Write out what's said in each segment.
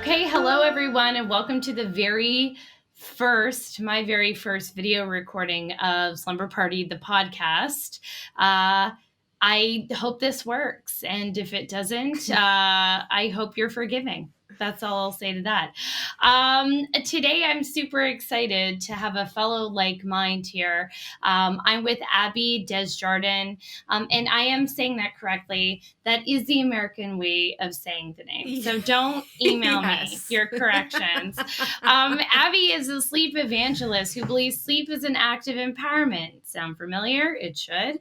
Okay, hello everyone, and welcome to my very first video recording of Slumber Party, the podcast. I hope this works, and if it doesn't, I hope you're forgiving. That's all I'll say to that. Today, I'm super excited to have a fellow like mind here. I'm with Abbey DesJardien, and I am saying that correctly. That is the American way of saying the name. So don't email me your corrections. Abby is a sleep evangelist who believes sleep is an act of empowerment. Sound familiar? It should.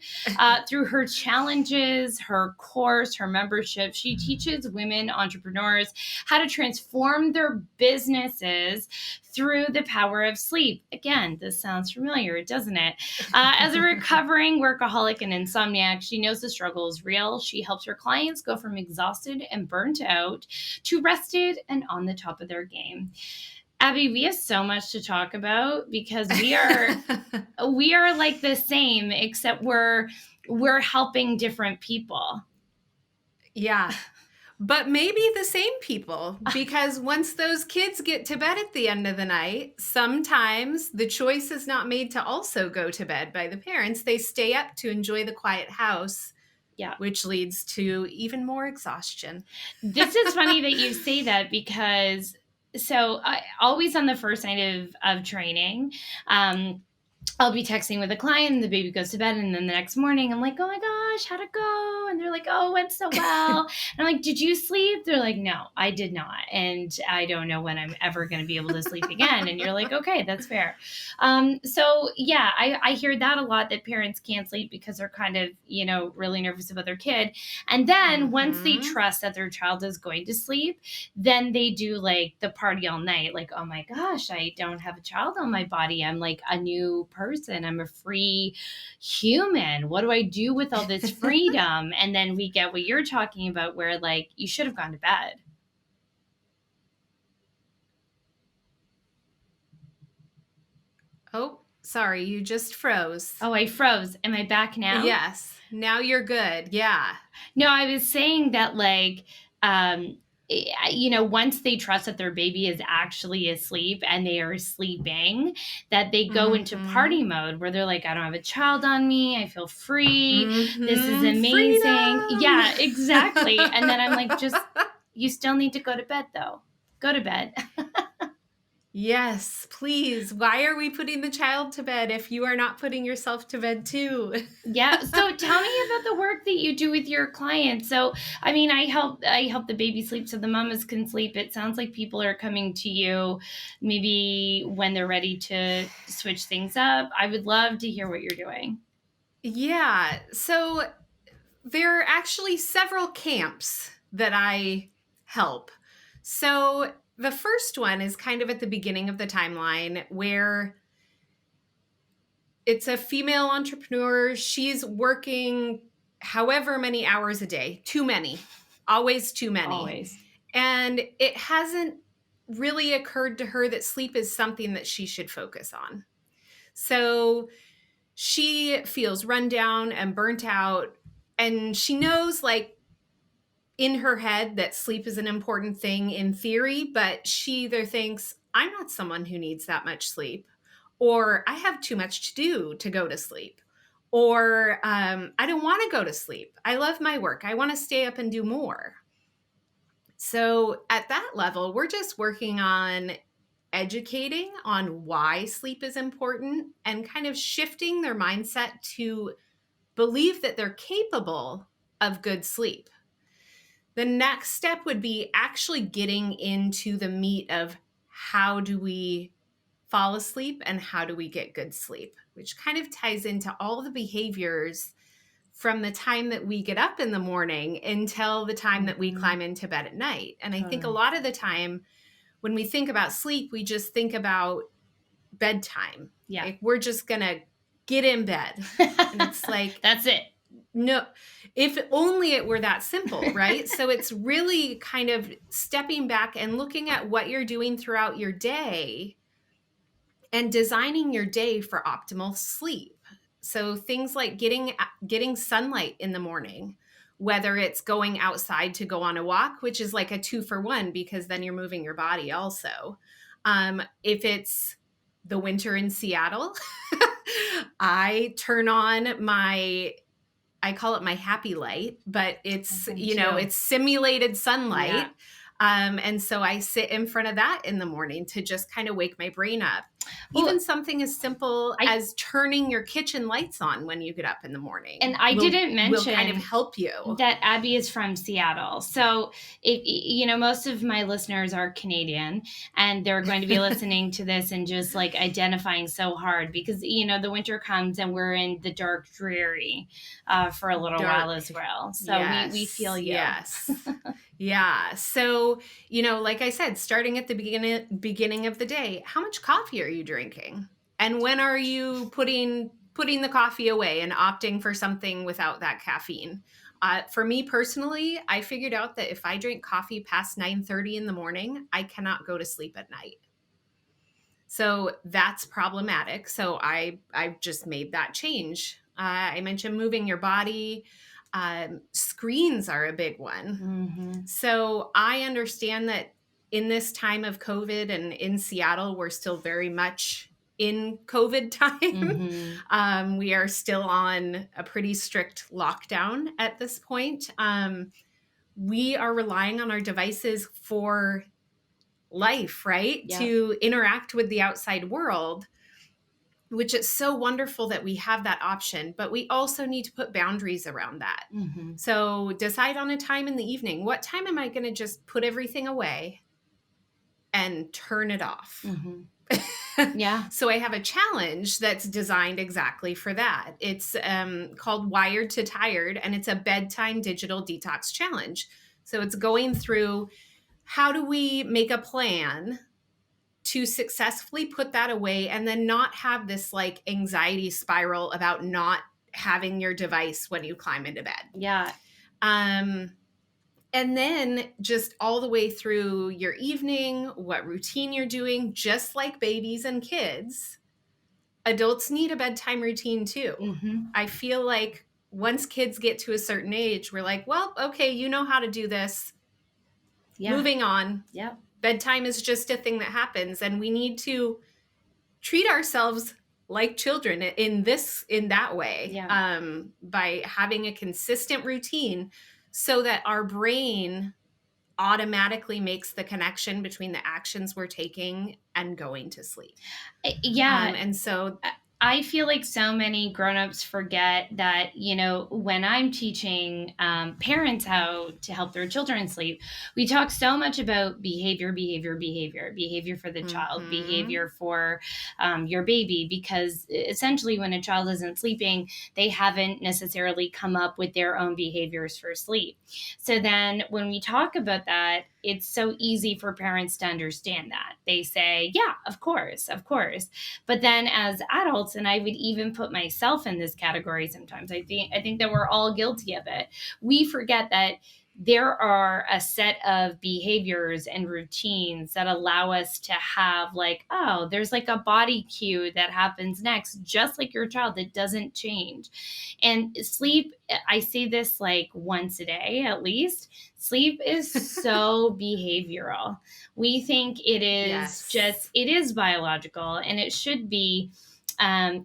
Through her challenges, her course, her membership, she teaches women entrepreneurs how to transform their businesses through the power of sleep. Again, this sounds familiar, doesn't it? As a recovering workaholic and insomniac, she knows the struggle is real. She helps her clients go from exhausted and burnt out to rested and on the top of their game. Abby, we have so much to talk about because we are like the same, except we're helping different people. Yeah. But maybe the same people, because once those kids get to bed at the end of the night, sometimes the choice is not made to also go to bed by the parents. They stay up to enjoy the quiet house, which leads to even more exhaustion. This is funny that you say that because always on the first night of training, I'll be texting with a client and the baby goes to bed, and then the next morning I'm like, oh my gosh, how'd it go? And they're like, oh, it went so well. And I'm like, did you sleep? They're like, no, I did not. And I don't know when I'm ever going to be able to sleep again. And you're like, okay, that's fair. I hear that a lot, that parents can't sleep because they're kind of, really nervous about their kid. And then once they trust that their child is going to sleep, then they do like the party all night. Like, oh my gosh, I don't have a child on my body. I'm like a new person. I'm a free human. What do I do with all this freedom? And then we get what you're talking about, where like you should have gone to bed. Oh, sorry, you just froze. Oh, I froze. Am I back now? Yes. Now you're good. Yeah. No, I was saying that like, once they trust that their baby is actually asleep and they are sleeping, that they go into party mode where they're like, I don't have a child on me. I feel free. This is amazing. Freedom. Yeah, exactly. And then I'm like, you still need to go to bed though. Go to bed. Yes, please. Why are we putting the child to bed if you are not putting yourself to bed too? Yeah. So tell me about the work that you do with your clients. So, I mean, I help the baby sleep so the mamas can sleep. It sounds like people are coming to you maybe when they're ready to switch things up. I would love to hear what you're doing. Yeah. So there are actually several camps that I help. So the first one is kind of at the beginning of the timeline, where it's a female entrepreneur. She's working however many hours a day, too many, always too many. Always. And it hasn't really occurred to her that sleep is something that she should focus on. So she feels run down and burnt out, and she knows, like, in her head that sleep is an important thing in theory, but she either thinks, I'm not someone who needs that much sleep, or I have too much to do to go to sleep, or I don't want to go to sleep. I love my work. I want to stay up and do more. So at that level, we're just working on educating on why sleep is important and kind of shifting their mindset to believe that they're capable of good sleep. The next step would be actually getting into the meat of how do we fall asleep and how do we get good sleep, which kind of ties into all the behaviors from the time that we get up in the morning until the time that we climb into bed at night. And I think a lot of the time when we think about sleep, we just think about bedtime. Yeah. Like, we're just going to get in bed. And it's like, that's it. No, if only it were that simple, right? So it's really kind of stepping back and looking at what you're doing throughout your day and designing your day for optimal sleep. So things like getting sunlight in the morning, whether it's going outside to go on a walk, which is like a 2-for-1 because then you're moving your body also. If it's the winter in Seattle, I turn on I call it my happy light, but it's, it's simulated sunlight. Yeah. And so I sit in front of that in the morning to just kind of wake my brain up. Even something as simple as turning your kitchen lights on when you get up in the morning. And I didn't mention will kind of help you. That Abbey is from Seattle. So, most of my listeners are Canadian, and they're going to be listening to this and just like identifying so hard because, the winter comes and we're in the dark, dreary for a little while as well. So we feel you. Yes. Yeah. So, like I said, starting at the beginning of the day, how much coffee are you drinking? And when are you putting the coffee away and opting for something without that caffeine? For me personally, I figured out that if I drink coffee past 9:30 in the morning, I cannot go to sleep at night. So that's problematic. So I've just made that change. I mentioned moving your body. Screens are a big one. Mm-hmm. So I understand that in this time of COVID and in Seattle, we're still very much in COVID time. Mm-hmm. We are still on a pretty strict lockdown at this point. We are relying on our devices for life, right? Yeah. To interact with the outside world, which is so wonderful that we have that option, but we also need to put boundaries around that. Mm-hmm. So decide on a time in the evening. What time am I going to just put everything away and turn it off? Mm-hmm. Yeah. So I have a challenge that's designed exactly for that. It's called Wired to Tired, and it's a bedtime digital detox challenge. So it's going through how do we make a plan to successfully put that away and then not have this like anxiety spiral about not having your device when you climb into bed. Yeah. And then just all the way through your evening, what routine you're doing, just like babies and kids, adults need a bedtime routine too. Mm-hmm. I feel like once kids get to a certain age, we're like, well, okay, you know how to do this. Yeah. Moving on. Yep. Bedtime is just a thing that happens, and we need to treat ourselves like children in that way. Yeah. By having a consistent routine so that our brain automatically makes the connection between the actions we're taking and going to sleep. Yeah. And so I feel like so many grown-ups forget that, when I'm teaching parents how to help their children sleep, we talk so much about behavior for the child, behavior for your baby, because essentially when a child isn't sleeping, they haven't necessarily come up with their own behaviors for sleep. So then when we talk about that, it's so easy for parents to understand that. They say, yeah, of course. But then as adults, and I would even put myself in this category sometimes, I think that we're all guilty of it. We forget that there are a set of behaviors and routines that allow us to have like, oh, there's like a body cue that happens next, just like your child, that doesn't change. And sleep, I say this like once a day at least, sleep is so behavioral. We think it is it is biological and it should be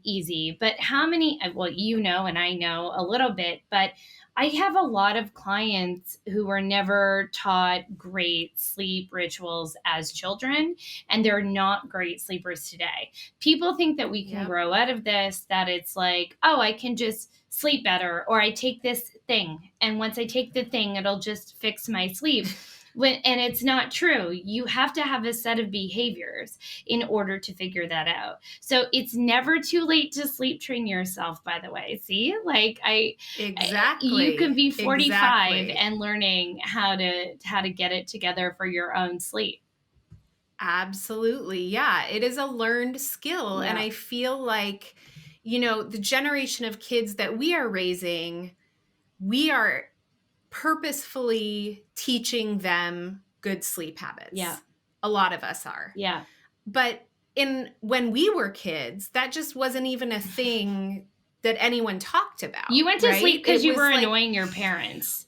easy. But how many, well, and I know a little bit, but I have a lot of clients who were never taught great sleep rituals as children, and they're not great sleepers today. People think that we can grow out of this, that it's like, oh, I can just sleep better, or I take this thing, and once I take the thing, it'll just fix my sleep. And it's not true. You have to have a set of behaviors in order to figure that out. So it's never too late to sleep train yourself, by the way. See, like you can be 45 and learning how to get it together for your own sleep. Absolutely. Yeah. It is a learned skill. Yeah. And I feel like, the generation of kids that we are raising, we are purposefully teaching them good sleep habits. Yeah. A lot of us are. Yeah. But when we were kids, that just wasn't even a thing that anyone talked about. You went to sleep because you were annoying your parents.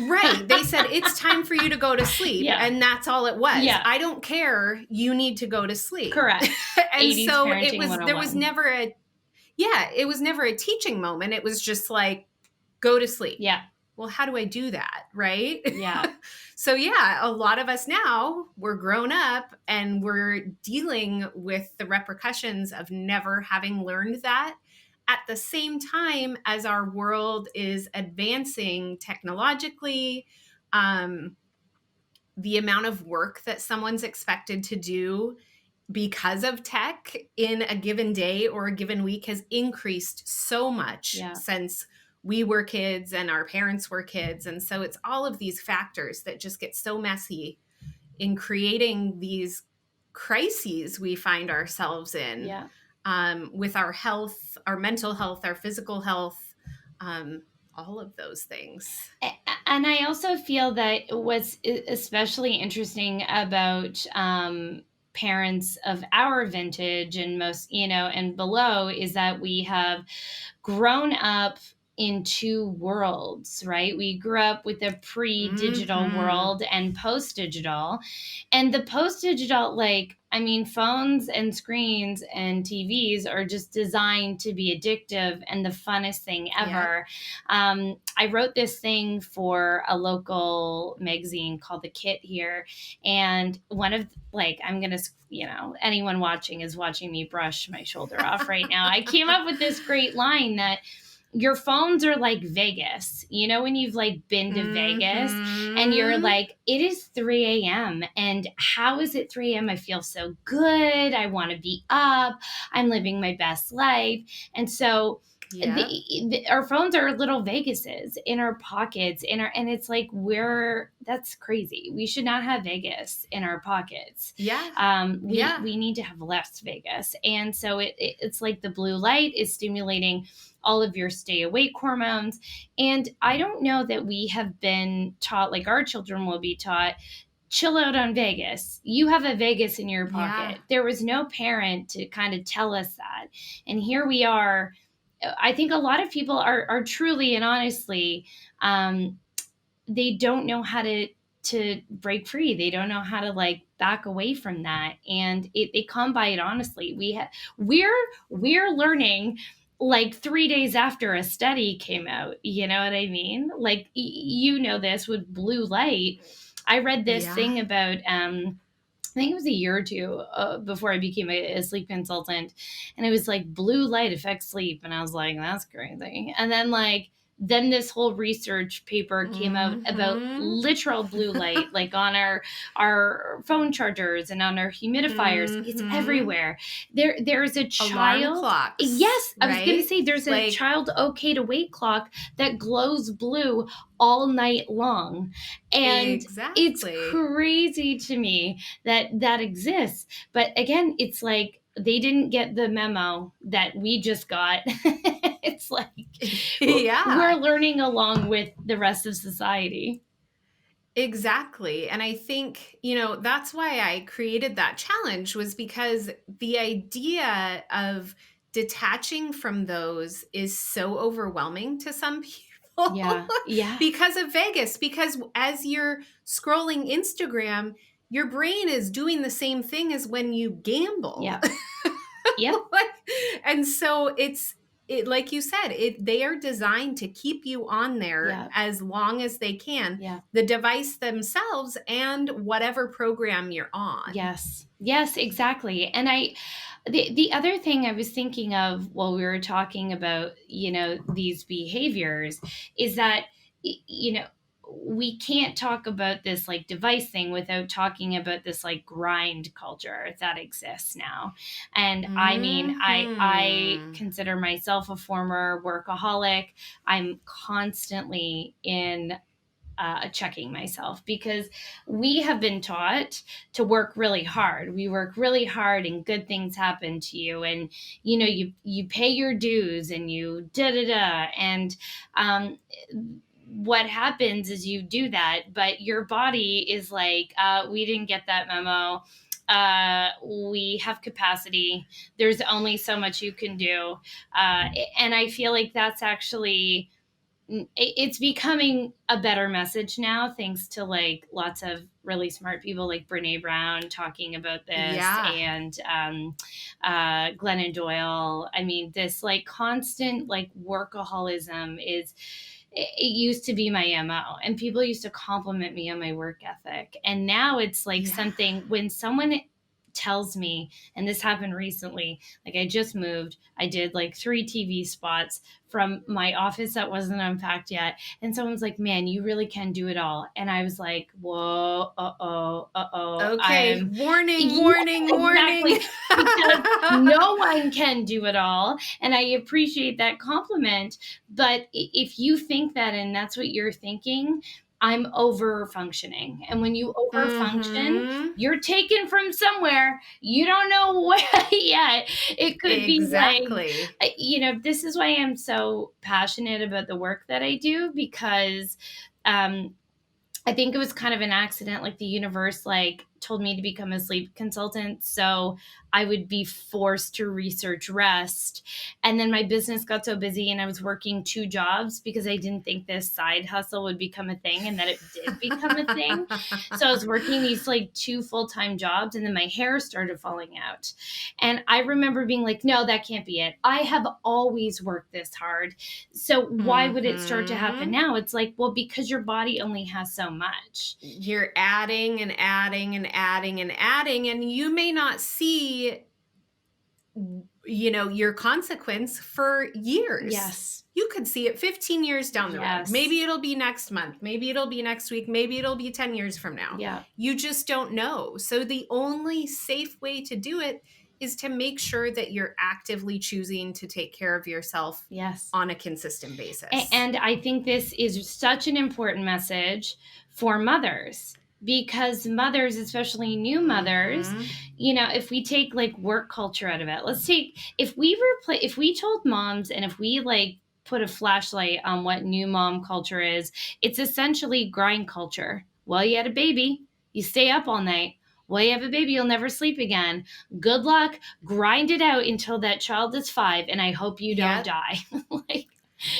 Right. They said, it's time for you to go to sleep. Yeah. And that's all it was. Yeah. I don't care. You need to go to sleep. Correct. And 80s so parenting there was 101. never it was never a teaching moment. It was just like, go to sleep. Yeah. Well, how do I do that? Right. Yeah. So yeah, a lot of us now, we're grown up and we're dealing with the repercussions of never having learned that at the same time as our world is advancing technologically. The amount of work that someone's expected to do because of tech in a given day or a given week has increased so much since we were kids and our parents were kids. And so it's all of these factors that just get so messy in creating these crises we find ourselves in with our health, our mental health, our physical health, all of those things. And I also feel that what's especially interesting about parents of our vintage and most, and below is that we have grown up in two worlds, right? We grew up with a pre-digital world and post-digital. And the post-digital, phones and screens and TVs are just designed to be addictive and the funnest thing ever. I wrote this thing for a local magazine called The Kit here. And one of, I'm going to, anyone watching is watching me brush my shoulder off right now. I came up with this great line that your phones are like Vegas. When you've been to Vegas and you're like, it is 3 a.m. and how is it 3 a.m.? I feel so good. I want to be up. I'm living my best life. And so our phones are little Vegases in our pockets, and it's like that's crazy. We should not have Vegas in our pockets. We need to have less Vegas. And so it's like the blue light is stimulating all of your stay awake hormones. And I don't know that we have been taught, like our children will be taught, chill out on Vegas. You have a Vegas in your pocket. There was no parent to kind of tell us that. And here we are. I think a lot of people are truly and honestly, they don't know how to break free. They don't know how to back away from that. And they come by it honestly. We're learning 3 days after a study came out. You know what I mean? This with blue light. I read this thing about, I think it was a year or two before I became a sleep consultant. And it was blue light affects sleep. And I was like, that's crazy. And then this whole research paper came out about literal blue light, on our phone chargers and on our humidifiers. It's everywhere. There's a child alarm clocks. Yes, I was going to say there's a child okay to wait clock that glows blue all night long. And it's crazy to me that exists. But again, it's they didn't get the memo that we just got. It's we're learning along with the rest of society. Exactly. And I think, that's why I created that challenge, was because the idea of detaching from those is so overwhelming to some people. Yeah. Because of Vegas. Because as you're scrolling Instagram, your brain is doing the same thing as when you gamble. Yeah. And so like you said, they are designed to keep you on there as long as they can. The device themselves and whatever program you're on. Yes, exactly. And the other thing I was thinking of while we were talking about, these behaviors is that, we can't talk about this device thing without talking about this grind culture that exists now. And I consider myself a former workaholic. I'm constantly in checking myself because we have been taught to work really hard. We work really hard and good things happen to you, and you pay your dues and you and what happens is you do that, but your body is we didn't get that memo. We have capacity. There's only so much you can do. And I feel like that's actually it's becoming a better message now, thanks to like lots of really smart people like Brene Brown talking about this, Yeah. and Glennon Doyle. I mean, this like constant like workaholism is. It used to be my MO, and people used to compliment me on my work ethic. And now it's like Yeah. something when someone tells me, and this happened recently, like I just moved, I did like 3 TV spots from my office that wasn't unpacked yet. And someone's like, man, you really can do it all. And I was like, whoa, Okay. Warning, yeah, warning, warning. exactly. Because no one can do it all. And I appreciate that compliment. But if you think that and that's what you're thinking, I'm over functioning. And when you over function, Mhm. you're taken from somewhere. You don't know where yet. It could be like, Exactly. this is why I'm so passionate about the work that I do, because I think it was kind of an accident. Like the universe, like told me to become a sleep consultant, so I would be forced to research rest. And then my business got so busy, and I was working 2 jobs because I didn't think this side hustle would become a thing, and that it did become a thing. So I was working these like 2 full-time jobs, and then my hair started falling out. And I remember being like, no, that can't be it. I have always worked this hard. So why would it start to happen Mhm. now? It's like, well, because your body only has so much. You're adding and adding and adding and adding, and you may not see, your consequence for years. Yes. You could see it 15 years down the road. Yes. Maybe it'll be next month. Maybe it'll be next week. Maybe it'll be 10 years from now. Yeah. You just don't know. So the only safe way to do it is to make sure that you're actively choosing to take care of yourself Yes. on a consistent basis. And I think this is such an important message for mothers, because mothers, especially new mothers, Mhm. if we take like work culture out of it, let's take, if we told moms, and if we like put a flashlight on what new mom culture is, it's essentially grind culture. Well, you had a baby, you stay up all night. Well, you have a baby, you'll never sleep again. Good luck, grind it out until that child is 5, and I hope you don't Yep. die. Like,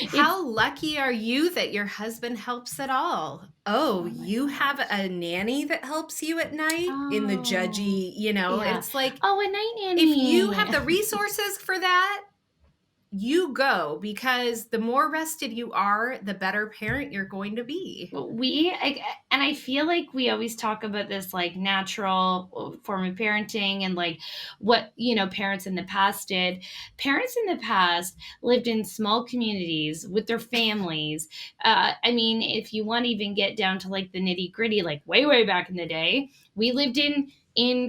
How lucky are you that your husband helps at all? Oh, my you have gosh. a nanny that helps you at night in the judgy, Yeah. it's like, Oh, a night if you nanny. have the resources for that, you go, because the more rested you are, the better parent you're going to be. And I feel like we always talk about this like natural form of parenting, and like what, parents in the past did. Parents in the past lived in small communities with their families. I mean, if you want to even get down to like the nitty gritty, like way, way back in the day, we lived in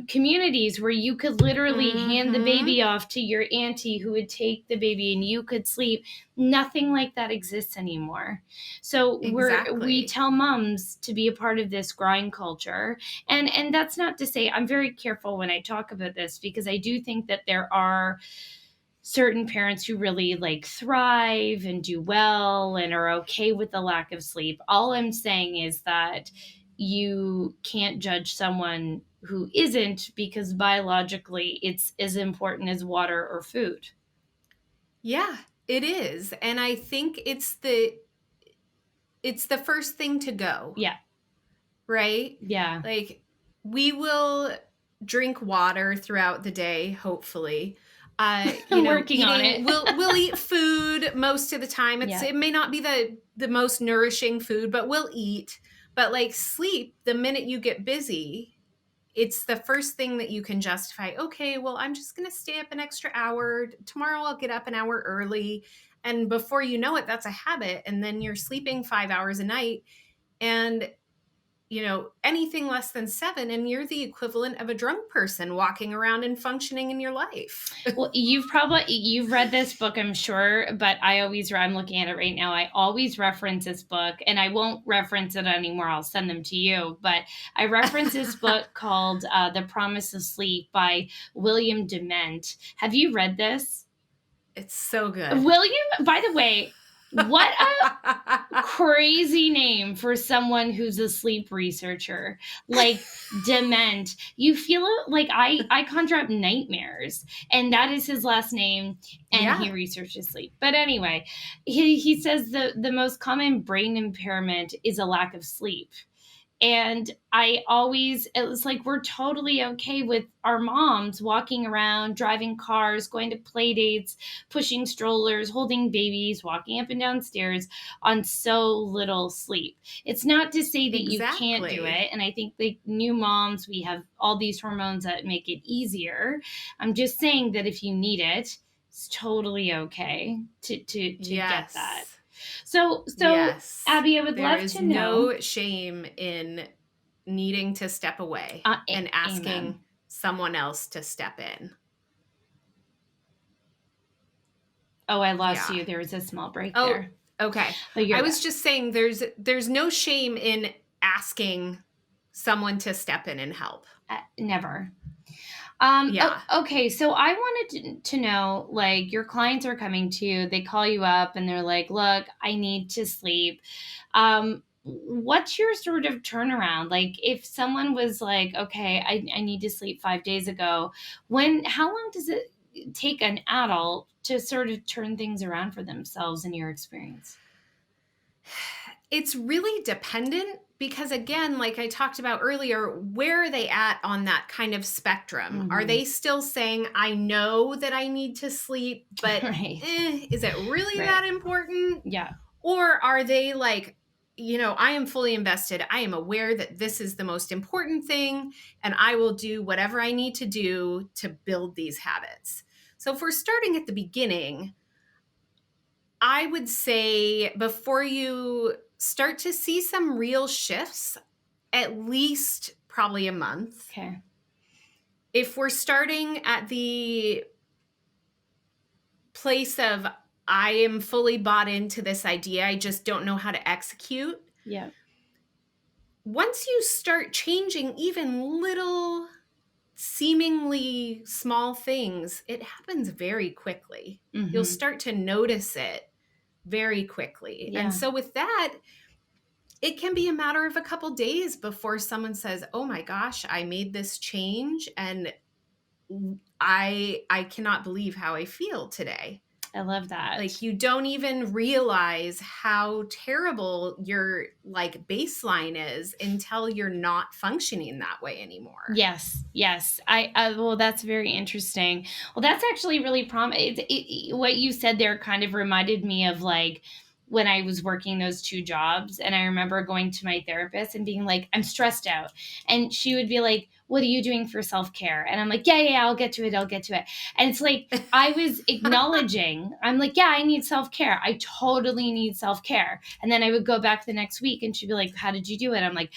communities where you could literally hand the Mhm. baby off to your auntie, who would take the baby, and you could sleep. Nothing like that exists anymore. So we Exactly. tell moms to be a part of this grind culture. And that's not to say, I'm very careful when I talk about this, because I do think that there are certain parents who really like thrive and do well and are okay with the lack of sleep. All I'm saying is that you can't judge someone who isn't, because biologically it's as important as water or food. Yeah, it is. And I think it's the first thing to go. Yeah. Right? Yeah. Like, we will drink water throughout the day, hopefully. I'm working on it. We'll eat food most of the time. Yeah. It may not be the most nourishing food, but we'll eat. But like sleep, the minute you get busy, it's the first thing that you can justify. Okay, well, I'm just going to stay up an extra hour. Tomorrow I'll get up an hour early. And before you know it, that's a habit. And then you're sleeping 5 hours a night. And anything less than 7, and you're the equivalent of a drunk person walking around and functioning in your life. Well, you've read this book, I'm sure, but I'm looking at it right now. I always reference this book, and I won't reference it anymore. I'll send them to you. But I reference this book called The Promise of Sleep by William Dement. Have you read this? It's so good. William, by the way, What a crazy name for someone who's a sleep researcher. Like dement. You feel it like I conjure up nightmares, and that is his last name, and he Yeah. researches sleep. But anyway, he says the most common brain impairment is a lack of sleep. And it was like we're totally okay with our moms walking around, driving cars, going to play dates, pushing strollers, holding babies, walking up and down stairs on so little sleep. It's not to say that you can't do Exactly. it. And I think like new moms, we have all these hormones that make it easier. I'm just saying that if you need it, it's totally okay to get that. Yes. So Yes. Abby, I would There love is to know. no shame in needing to step away and Amen. asking someone else to step in. Oh, I lost Yeah. you. There was a small break Oh, there. okay. But you're I was back. just saying there's no shame in asking someone to step in and help. Never. Yeah. Okay, so I wanted to know, like, your clients are coming to you, they call you up and they're like, look, I need to sleep. What's your sort of turnaround? Like, if someone was like, okay, I need to sleep 5 days ago, how long does it take an adult to sort of turn things around for themselves in your experience? It's really dependent because, again, like I talked about earlier, where are they at on that kind of spectrum? Are they still saying, I know that I need to sleep, but Right. is it really Right. that important? Yeah. Or are they like, I am fully invested. I am aware that this is the most important thing, and I will do whatever I need to do to build these habits. So if we're starting at the beginning, I would say before you start to see some real shifts, at least probably a month. Okay. If we're starting at the place of, I am fully bought into this idea, I just don't know how to execute. Yeah. Once you start changing even little, seemingly small things, it happens very quickly. You'll Mm-hmm. start to notice it very quickly. Yeah. And so with that, it can be a matter of a couple days before someone says, "Oh my gosh, I made this change and I cannot believe how I feel today." I love that. Like, you don't even realize how terrible your like baseline is until you're not functioning that way anymore. Yes, yes. Well, that's very interesting. Well, that's actually really what you said there kind of reminded me of like when I was working those two jobs, and I remember going to my therapist and being like, I'm stressed out. And she would be like, what are you doing for self-care? And I'm like, yeah, I'll get to it. I'll get to it. And it's like I was acknowledging, I'm like, yeah, I need self-care. I totally need self-care. And then I would go back the next week and she'd be like, how did you do it? I'm like,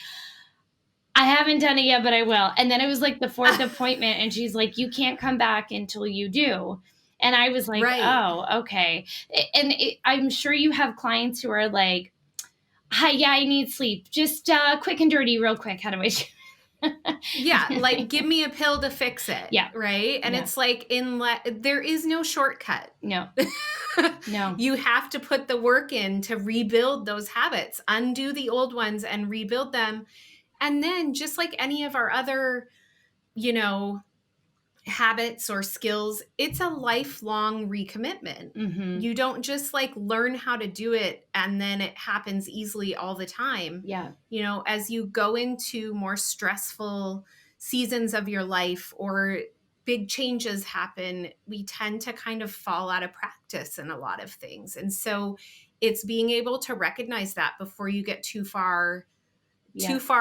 I haven't done it yet, but I will. And then it was like the fourth appointment, and she's like, you can't come back until you do. And I was like, Right. oh, okay. And I'm sure you have clients who are like, hi, yeah, I need sleep. Just quick and dirty, real quick. How do I do? Yeah, like give me a pill to fix it. Yeah. Right. And Yeah. it's like there is no shortcut. No. No. You have to put the work in to rebuild those habits, undo the old ones and rebuild them. And then just like any of our other, habits or skills, it's a lifelong recommitment. Mm-hmm. You don't just like learn how to do it and then it happens easily all the time. Yeah. As you go into more stressful seasons of your life or big changes happen, we tend to kind of fall out of practice in a lot of things. And so it's being able to recognize that before you get too far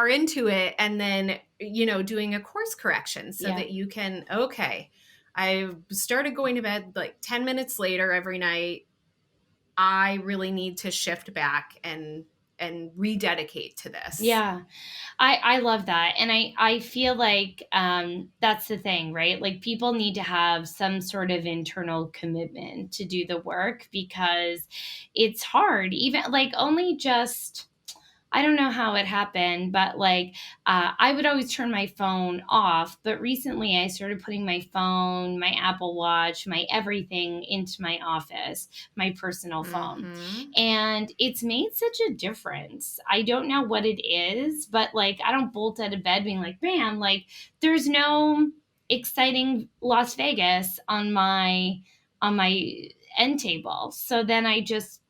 into it, and then doing a course correction so that you can, okay, I started going to bed like 10 minutes later every night. I really need to shift back and rededicate to this. Yeah. I love that. And I feel like that's the thing, right? Like people need to have some sort of internal commitment to do the work because it's hard. Even like only just I don't know how it happened, but like I would always turn my phone off. But recently I started putting my phone, my Apple Watch, my everything into my office, my personal phone. Mm-hmm. And it's made such a difference. I don't know what it is, but like I don't bolt out of bed being like, man, like there's no exciting Las Vegas on my end table. So then I just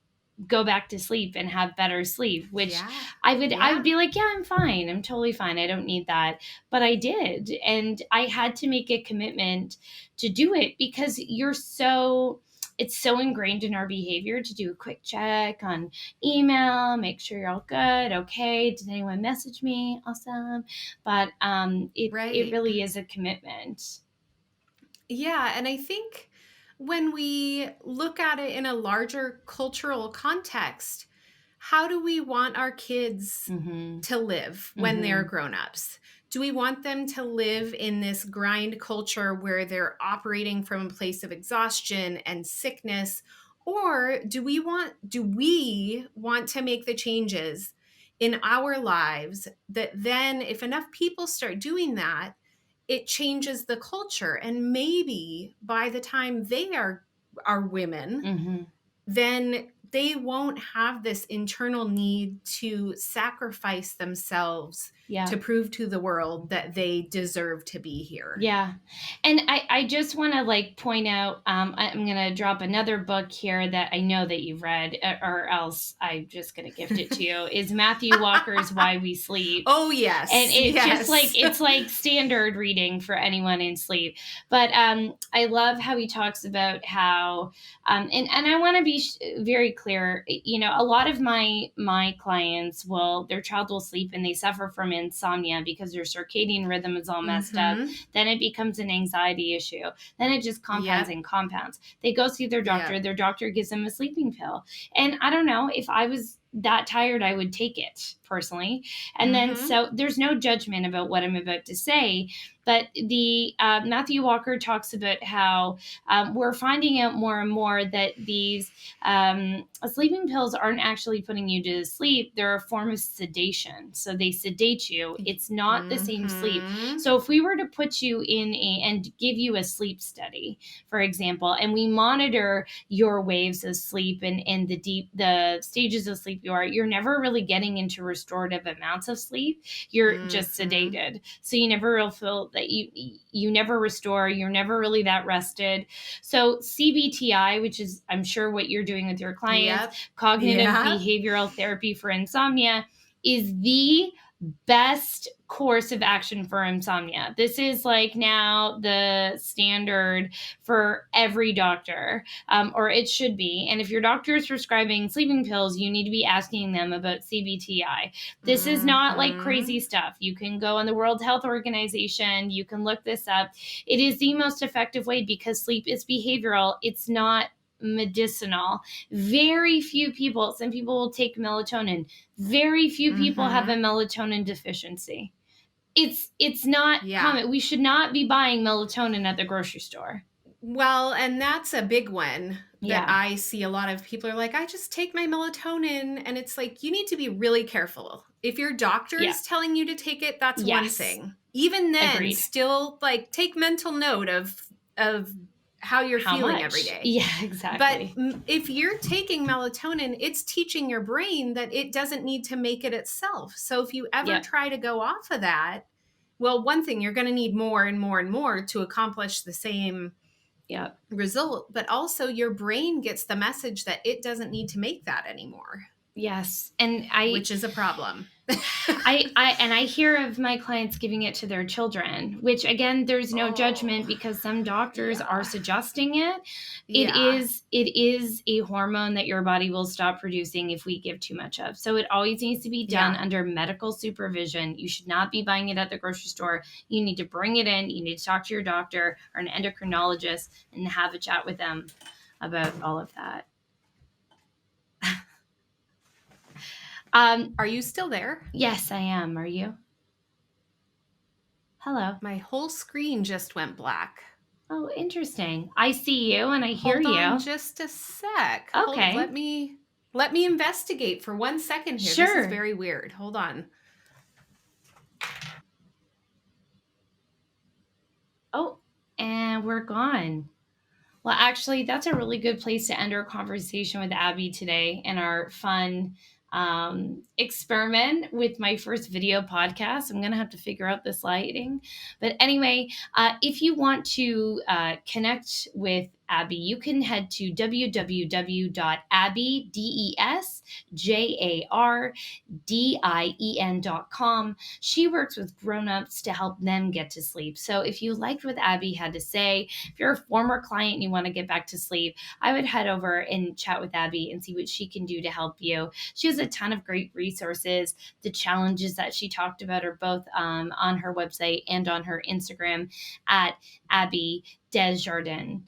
go back to sleep and have better sleep, which Yeah. I would Yeah. be like, yeah, I'm fine. I'm totally fine. I don't need that. But I did. And I had to make a commitment to do it because it's so ingrained in our behavior to do a quick check on email, make sure you're all good. Okay. Did anyone message me? Awesome. But it Right. really is a commitment. Yeah. And I think when we look at it in a larger cultural context, how do we want our kids Mm-hmm. to live when they're Mm-hmm. grown-ups? Do we want them to live in this grind culture where they're operating from a place of exhaustion and sickness? Or do we want to make the changes in our lives that then if enough people start doing that, it changes the culture, and maybe by the time they are women, Mm-hmm. then they won't have this internal need to sacrifice themselves Yeah. to prove to the world that they deserve to be here. Yeah. And I just want to like point out, I'm going to drop another book here that I know that you've read, or else I'm just going to gift it to you, is Matthew Walker's Why We Sleep. Oh, And yes. it's just like, Yes. it's like standard reading for anyone in sleep. But I love how he talks about how, and I want to be very clear, you know, a lot of my clients their child will sleep and they suffer from insomnia because their circadian rhythm is all messed up. Mm-hmm. Then it becomes an anxiety issue. Then it just compounds Yep. and compounds. They go see their doctor. Yep. Their doctor gives them a sleeping pill. And I don't know, if I was that tired, I would take it personally. And then, Mm-hmm. so there's no judgment about what I'm about to say. But the Matthew Walker talks about how we're finding out more and more that these sleeping pills aren't actually putting you to sleep. They're a form of sedation. So they sedate you. It's not the same sleep. Mm-hmm. So if we were to put you and give you a sleep study, for example, and we monitor your waves of sleep and the stages of sleep you're never really getting into restorative amounts of sleep. You're just Mm-hmm. sedated. So you never really feel that you never restore. You're never really that rested. So CBTI, which is I'm sure what you're doing with your clients, Yep. cognitive Yeah. behavioral therapy for insomnia, is the best course of action for insomnia. This is like now the standard for every doctor, or it should be. And if your doctor is prescribing sleeping pills, you need to be asking them about CBTI. This is not like crazy Mm-hmm. stuff. You can go on the World Health Organization, you can look this up. It is the most effective way because sleep is behavioral. It's not medicinal. Very few people, some people will take melatonin. Very few people have a Mm-hmm. melatonin deficiency. It's not Yeah. common. We should not be buying melatonin at the grocery store. Well, and that's a big one that Yeah. I see a lot of people are like, I just take my melatonin. And it's like, you need to be really careful. If your doctor Yeah. is telling you to take it, that's one Yes. thing. Even then, Agreed. still like take mental note of how you're How feeling much? every day. Yeah, exactly. But if you're taking melatonin, it's teaching your brain that it doesn't need to make it itself. So if you ever Yep. try to go off of that, well, one thing, you're going to need more and more and more to accomplish the same Yep. result, but also your brain gets the message that it doesn't need to make that anymore, Yes. And which is a problem. I hear of my clients giving it to their children, which again, there's no judgment Oh, because some doctors are yeah. suggesting it. Yeah. It is a hormone that your body will stop producing if we give too much of. So it always needs to be done Yeah. under medical supervision. You should not be buying it at the grocery store. You need to bring it in. You need to talk to your doctor or an endocrinologist and have a chat with them about all of that. Are you still there? Yes, I am. Are you? Hello. My whole screen just went black. Oh, interesting. I see you and I hear Hold on you. just a sec. Okay. Let me Let me investigate for 1 second here. This Sure. is very weird. Hold on. Oh, and we're gone. Well, actually, that's a really good place to end our conversation with Abby today and our fun experiment with my first video podcast. I'm going to have to figure out this lighting. But anyway, if you want to connect with Abby, you can head to www.abbydesjardien.com. She works with grown-ups to help them get to sleep. So if you liked what Abby had to say, if you're a former client and you want to get back to sleep, I would head over and chat with Abby and see what she can do to help you. She has a ton of great resources. The challenges that she talked about are both on her website and on her Instagram at Abbey DesJardien.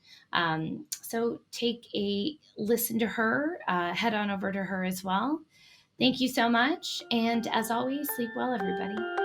So take a listen to her, head on over to her as well. Thank you so much. And as always, sleep well, everybody.